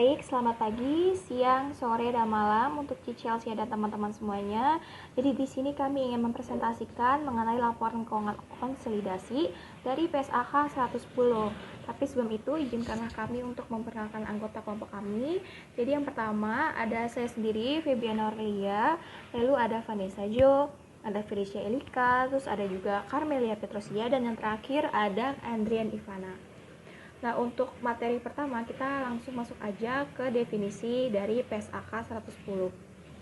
Baik, selamat pagi, siang, sore, dan malam untuk Cici Chelsea dan teman-teman semuanya. Jadi di sini kami ingin mempresentasikan mengenai laporan keuangan konsolidasi dari PSAK 110. Tapi sebelum itu izinkanlah kami untuk memperkenalkan anggota kelompok kami. Jadi yang pertama ada saya sendiri, Febiana Aurelia, lalu ada Vanessa Jo, ada Felicia Elika, terus ada juga Carmelia Petrosia, dan yang terakhir ada Andrian Ivana. Nah, untuk materi pertama kita langsung masuk aja ke definisi dari PSAK 110.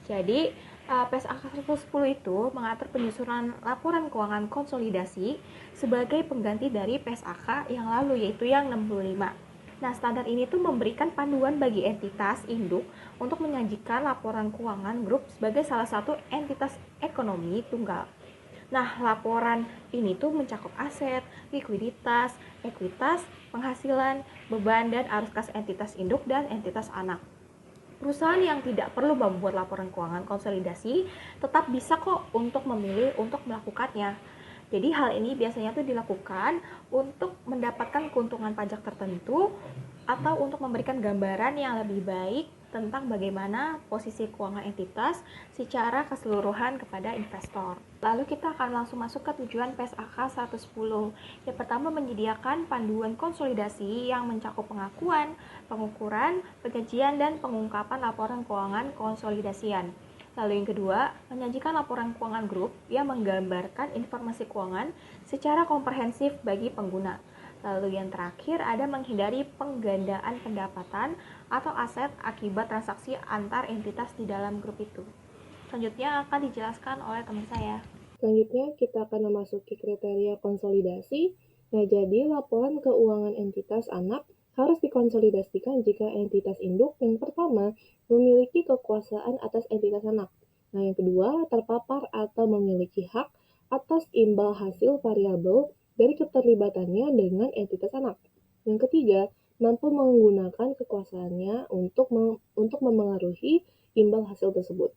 Jadi, PSAK 110 itu mengatur penyusunan laporan keuangan konsolidasi sebagai pengganti dari PSAK yang lalu, yaitu yang 65. Nah, standar ini tuh memberikan panduan bagi entitas induk untuk menyajikan laporan keuangan grup sebagai salah satu entitas ekonomi tunggal. Nah, laporan ini tuh mencakup aset, likuiditas, ekuitas, penghasilan, beban, dan arus kas entitas induk dan entitas anak. Perusahaan yang tidak perlu membuat laporan keuangan konsolidasi tetap bisa kok untuk memilih untuk melakukannya. Jadi hal ini biasanya tuh dilakukan untuk mendapatkan keuntungan pajak tertentu atau untuk memberikan gambaran yang lebih baik tentang bagaimana posisi keuangan entitas secara keseluruhan kepada investor. Lalu kita akan langsung masuk ke tujuan PSAK 110. Yang pertama menyediakan panduan konsolidasi yang mencakup pengakuan, pengukuran, penyajian, dan pengungkapan laporan keuangan konsolidasian. Lalu yang kedua, menyajikan laporan keuangan grup yang menggambarkan informasi keuangan secara komprehensif bagi pengguna. Lalu yang terakhir ada menghindari penggandaan pendapatan atau aset akibat transaksi antar entitas di dalam grup itu. Selanjutnya akan dijelaskan oleh teman saya. Selanjutnya, kita akan memasuki kriteria konsolidasi. Nah, jadi laporan keuangan entitas anak harus dikonsolidasikan jika entitas induk yang pertama memiliki kekuasaan atas entitas anak. Nah, yang kedua, terpapar atau memiliki hak atas imbal hasil variabel dari keterlibatannya dengan entitas anak. Yang ketiga, mampu menggunakan kekuasaannya untuk memengaruhi imbal hasil tersebut.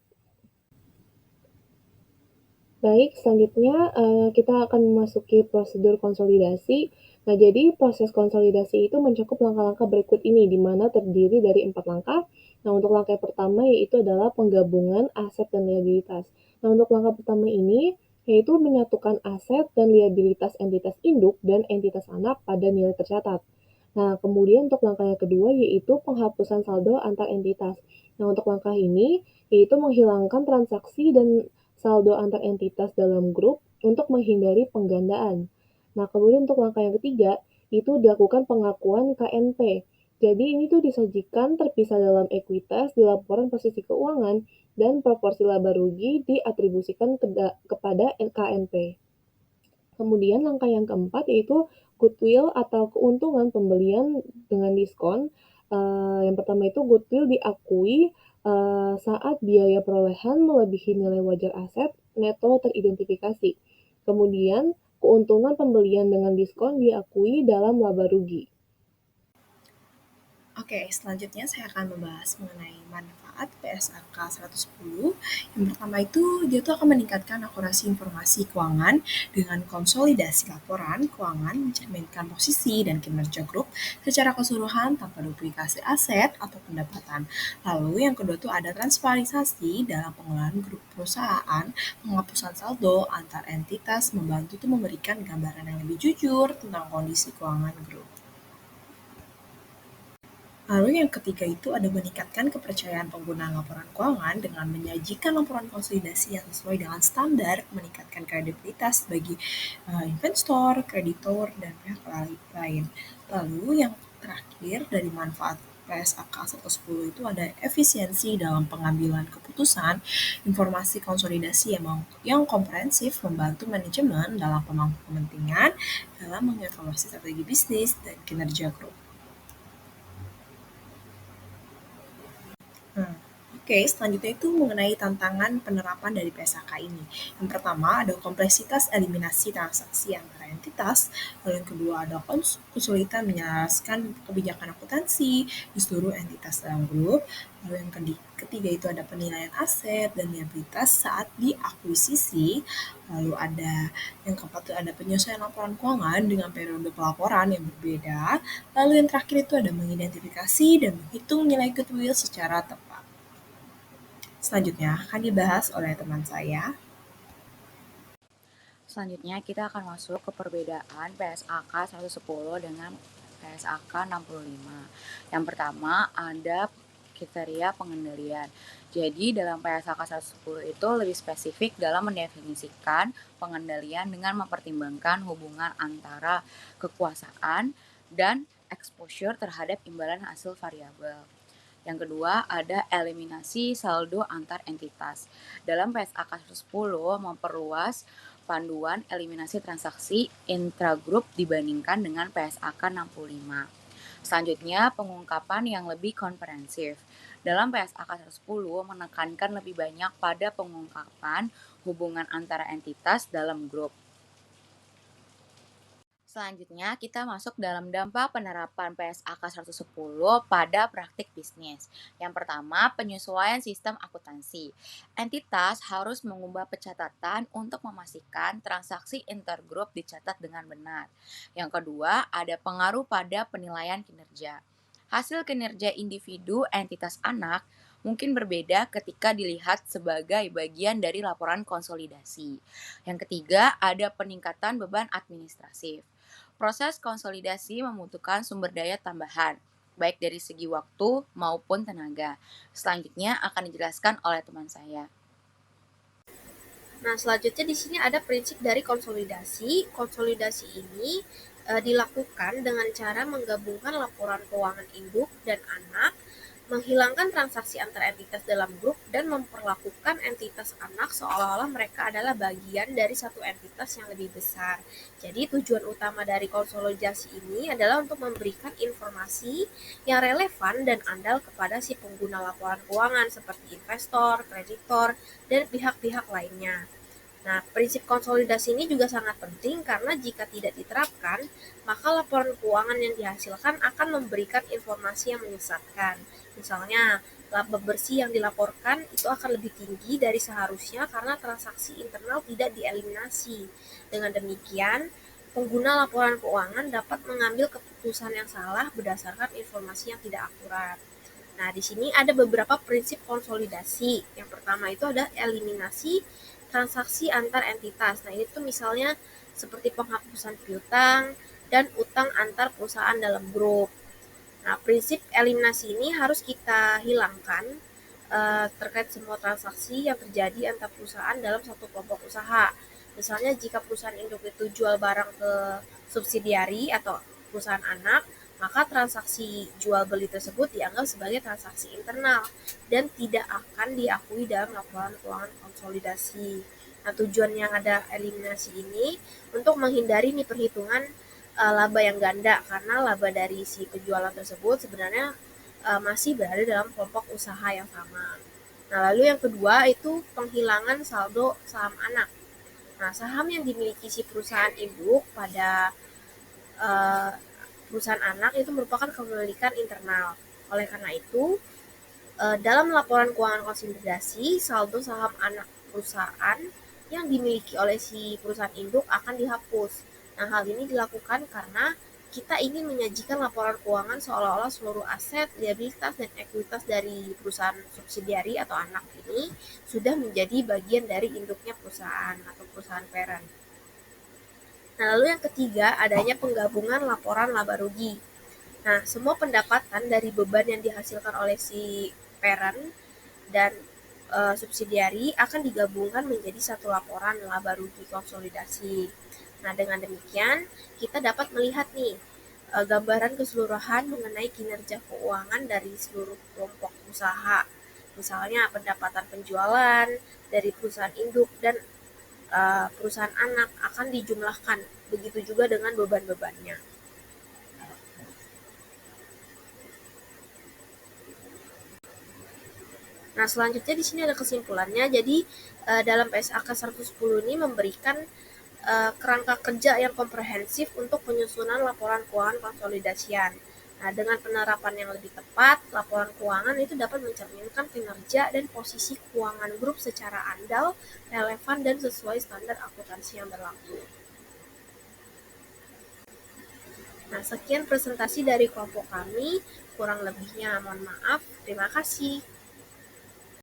Baik, selanjutnya kita akan memasuki prosedur konsolidasi. Nah, jadi proses konsolidasi itu mencakup langkah-langkah berikut ini, di mana terdiri dari 4 langkah. Nah, untuk langkah pertama yaitu adalah penggabungan aset dan liabilitas. Nah, untuk langkah pertama ini yaitu menyatukan aset dan liabilitas entitas induk dan entitas anak pada nilai tercatat. Nah, kemudian untuk langkah yang kedua yaitu penghapusan saldo antar entitas. Nah, untuk langkah ini yaitu menghilangkan transaksi dan saldo antar entitas dalam grup untuk menghindari penggandaan. Nah, kemudian untuk langkah yang ketiga, itu dilakukan pengakuan KNP. Jadi ini tuh disajikan terpisah dalam ekuitas di laporan posisi keuangan dan proporsi laba rugi diatribusikan kepada KNP. Kemudian langkah yang keempat yaitu goodwill atau keuntungan pembelian dengan diskon. Yang pertama itu goodwill diakui saat biaya perolehan melebihi nilai wajar aset neto teridentifikasi. Kemudian keuntungan pembelian dengan diskon diakui dalam laba rugi. Oke, selanjutnya saya akan membahas mengenai manfaat PSAK 110. Yang pertama itu, dia tuh akan meningkatkan akurasi informasi keuangan dengan konsolidasi laporan keuangan mencerminkan posisi dan kinerja grup secara keseluruhan tanpa duplikasi aset atau pendapatan. Lalu yang kedua tuh ada transparansi dalam pengelolaan grup perusahaan, penghapusan saldo antar entitas membantu tuh memberikan gambaran yang lebih jujur tentang kondisi keuangan grup. Lalu yang ketiga itu ada meningkatkan kepercayaan penggunaan laporan keuangan dengan menyajikan laporan konsolidasi yang sesuai dengan standar, meningkatkan kredibilitas bagi investor, kreditor, dan pihak lain. Lalu yang terakhir dari manfaat PSAK 110 itu ada efisiensi dalam pengambilan keputusan, informasi konsolidasi yang komprehensif membantu manajemen dalam pemangku kepentingan dalam mengevaluasi strategi bisnis dan kinerja grup. Nah, Oke, selanjutnya itu mengenai tantangan penerapan dari PSAK ini. Yang pertama ada kompleksitas eliminasi transaksi antar entitas, lalu yang kedua ada kesulitan menjelaskan kebijakan akuntansi di seluruh entitas dalam grup, lalu yang ketiga itu ada penilaian aset dan liabilitas saat diakuisisi, lalu ada yang keempat itu ada penyesuaian laporan keuangan dengan periode pelaporan yang berbeda, lalu yang terakhir itu ada mengidentifikasi dan menghitung nilai goodwill secara tepat. Selanjutnya akan dibahas oleh teman saya. Selanjutnya kita akan masuk ke perbedaan PSAK 110 dengan PSAK 65. Yang pertama ada kriteria pengendalian. Jadi dalam PSAK 110 itu lebih spesifik dalam mendefinisikan pengendalian dengan mempertimbangkan hubungan antara kekuasaan dan exposure terhadap imbalan hasil variabel. Yang kedua ada eliminasi saldo antar entitas. Dalam PSAK 110 memperluas panduan eliminasi transaksi intragrup dibandingkan dengan PSAK 65. Selanjutnya, pengungkapan yang lebih komprehensif. Dalam PSAK 110 menekankan lebih banyak pada pengungkapan hubungan antara entitas dalam grup. Selanjutnya, kita masuk dalam dampak penerapan PSAK 110 pada praktik bisnis. Yang pertama, penyesuaian sistem akuntansi. Entitas harus mengubah pencatatan untuk memastikan transaksi intergrup dicatat dengan benar. Yang kedua, ada pengaruh pada penilaian kinerja. Hasil kinerja individu entitas anak mungkin berbeda ketika dilihat sebagai bagian dari laporan konsolidasi. Yang ketiga, ada peningkatan beban administratif. Proses konsolidasi membutuhkan sumber daya tambahan, baik dari segi waktu maupun tenaga. Selanjutnya akan dijelaskan oleh teman saya. Nah, selanjutnya di sini ada prinsip dari konsolidasi. Konsolidasi ini dilakukan dengan cara menggabungkan laporan keuangan induk dan anak, menghilangkan transaksi antar entitas dalam grup, dan memperlakukan entitas anak seolah-olah mereka adalah bagian dari satu entitas yang lebih besar. Jadi tujuan utama dari konsolidasi ini adalah untuk memberikan informasi yang relevan dan andal kepada si pengguna laporan keuangan seperti investor, kreditor, dan pihak-pihak lainnya. Nah, prinsip konsolidasi ini juga sangat penting karena jika tidak diterapkan, maka laporan keuangan yang dihasilkan akan memberikan informasi yang menyesatkan. Misalnya, laba bersih yang dilaporkan itu akan lebih tinggi dari seharusnya karena transaksi internal tidak dieliminasi. Dengan demikian, pengguna laporan keuangan dapat mengambil keputusan yang salah berdasarkan informasi yang tidak akurat. Nah, di sini ada beberapa prinsip konsolidasi. Yang pertama itu ada eliminasi transaksi antar entitas. Nah, ini tuh misalnya seperti penghapusan piutang dan utang antar perusahaan dalam grup. Nah, prinsip eliminasi ini harus kita hilangkan terkait semua transaksi yang terjadi antar perusahaan dalam satu kelompok usaha. Misalnya jika perusahaan induk itu jual barang ke subsidiari atau perusahaan anak, maka transaksi jual beli tersebut dianggap sebagai transaksi internal dan tidak akan diakui dalam laporan keuangan konsolidasi. Nah, tujuan yang ada eliminasi ini untuk menghindari nih perhitungan laba yang ganda karena laba dari si penjualan tersebut sebenarnya masih berada dalam kelompok usaha yang sama. Nah, lalu yang kedua itu penghilangan saldo saham anak. Nah, saham yang dimiliki si perusahaan induk pada perusahaan anak itu merupakan kepemilikan internal. Oleh karena itu, dalam laporan keuangan konsolidasi, saldo saham anak perusahaan yang dimiliki oleh si perusahaan induk akan dihapus. Nah, hal ini dilakukan karena kita ingin menyajikan laporan keuangan seolah-olah seluruh aset, liabilitas, dan ekuitas dari perusahaan subsidiari atau anak ini sudah menjadi bagian dari induknya perusahaan atau perusahaan parent. Nah, lalu yang ketiga, adanya penggabungan laporan laba rugi. Nah, semua pendapatan dari beban yang dihasilkan oleh si parent dan subsidiari akan digabungkan menjadi satu laporan laba rugi konsolidasi. Nah, dengan demikian kita dapat melihat nih gambaran keseluruhan mengenai kinerja keuangan dari seluruh kelompok usaha. Misalnya pendapatan penjualan dari perusahaan induk dan perusahaan anak akan dijumlahkan. Begitu juga dengan beban-bebannya. Nah, selanjutnya di sini ada kesimpulannya. Jadi, dalam PSAK 110 ini memberikan kerangka kerja yang komprehensif untuk penyusunan laporan keuangan konsolidasian. Nah, dengan penerapan yang lebih tepat, laporan keuangan itu dapat mencerminkan kinerja dan posisi keuangan grup secara andal, relevan, dan sesuai standar akuntansi yang berlaku. Nah, sekian presentasi dari kelompok kami. Kurang lebihnya mohon maaf. Terima kasih.